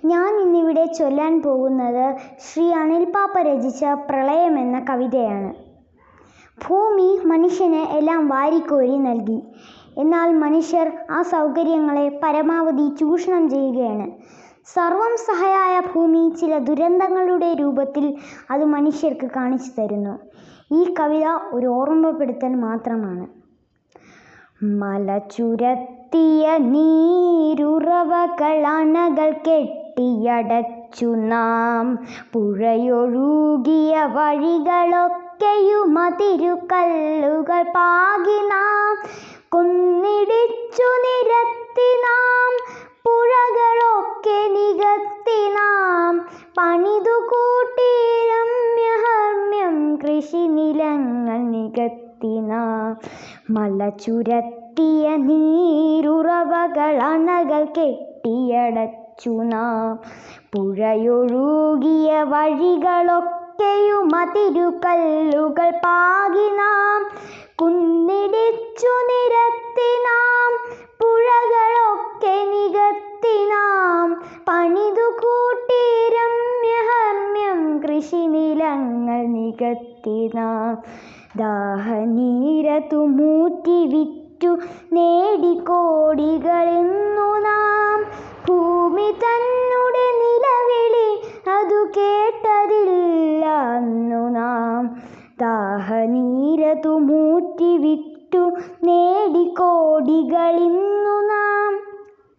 ഞാൻ ഇന്നിവിടെ ചൊല്ലാൻ പോകുന്നത് ശ്രീ അനിൽ പാപ്പ രചിച്ച പ്രളയം എന്ന കവിതയാണ്. ഭൂമി മനുഷ്യന് എല്ലാം വാരിക്കോരി നൽകി. എന്നാൽ മനുഷ്യർ ആ സൗകര്യങ്ങളെ പരമാവധി ചൂഷണം ചെയ്യുകയാണ്. സർവം സഹായായ ഭൂമി ചില ദുരന്തങ്ങളുടെ രൂപത്തിൽ അത് മനുഷ്യർക്ക് കാണിച്ചു തരുന്നു. ഈ കവിത ഒരു ഓർമ്മപ്പെടുത്തൽ മാത്രമാണ്. മല ചുരത്തിയ നീരുറവകൾ അണകൾ കെട്ടിയടച്ചു നാം. പുഴയൊഴുകിയ വഴികളൊക്കെയും അതിരുകല്ലുകൾ പാകി നാം. കൊന്നിടിച്ചു നിരത്തി നാം. പുഴകളൊക്കെ നികത്തി നാം. പണിതുകൂട്ടി രമ്യഹർമ്മ്യം കൃഷി നിലങ്ങൾ നികത്തി നാം. മല ചുരത്തിയ നീരുറവകൾ അണകൾ കെട്ടിയടച്ചു നാം. പുഴയൊഴുകിയ വഴികളൊക്കെയും അതിരുകല്ലുകൾ പാകി നാം. കുന്നിടിച്ചു നിരത്തി നാം. പുഴകളൊക്കെ നികത്തി നാം. പണിതുകൂട്ടി രമ്യഹർമ്മ്യം കൃഷി നിലങ്ങൾ നികത്തി നാം. ദാഹനീരതു മൂറ്റി വിറ്റു നേടിക്കോടികളിന്നു നാം. ഭൂമി തന്നുടെ നിലവിളി അതു കേട്ടതില്ല അന്നു നാം. ദാഹനീരതു മൂറ്റി വിറ്റു നേടിക്കോടികളിന്നു നാം.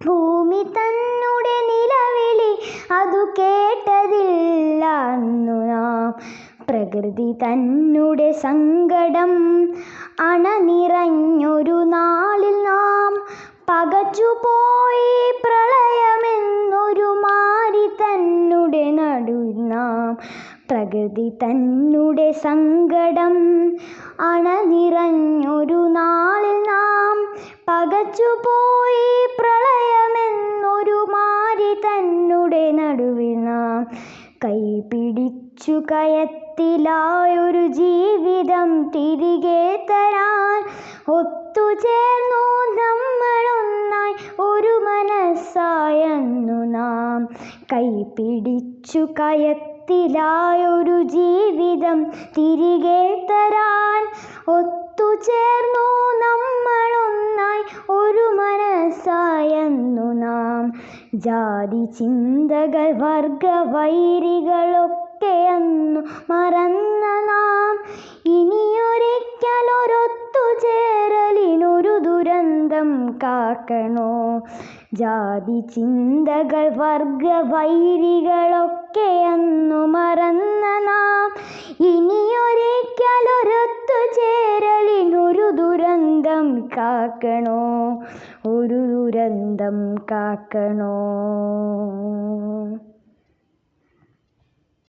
ഭൂമി തന്നുടെ നിലവിളി അതു കേട്ടതില്ല അന്നു നാം. പ്രകൃതി തന്നുടെ സങ്കടം അണനിറഞ്ഞൊരു നാളിൽ നാം. പകച്ചുപോയി പ്രളയമെന്നൊരു മാരി തന്നുടെ നടുവിൽ നാം. പ്രകൃതി തന്നുടെ സങ്കടം അണനിറഞ്ഞൊരു നാളിൽ നാം. പകച്ചുപോയി പ്രളയമെന്നൊരു മാരി തന്നുടെ നടുവിൽ നാം. കൈപിടിച്ചു കയത്തിലായൊരു ജീവിതം തിരികെ തരാൻ ഒത്തുചേർന്നു നമ്മളൊന്നായി ഒരു മനസ്സായെന്നു നാം. കൈപിടിച്ചു കയത്തിലായൊരു ജീവിതം തിരികെ തരാൻ ഒത്തുചേർന്നു നമ്മളൊന്നായി ഒരു മനസ്സായെന്നു നാം. ജാതി ചിന്തകൾ വർഗവൈരികളൊക്കെ അന്നു മറന്ന നാം. ഇനിയൊരിക്കലൊരൊത്തുചേരലിനൊരു ദുരന്തം കാക്കണോ. ജാതി ചിന്തകൾ വർഗവൈരികളൊക്കെ അന്നു മറന്ന നാം. ഇനിയൊരിക്കലൊരൊത്തുചേരലിനൊരു ദുരന്തം കാക്കണോ. ഒരു ദുരന്തം കാക്കണോ.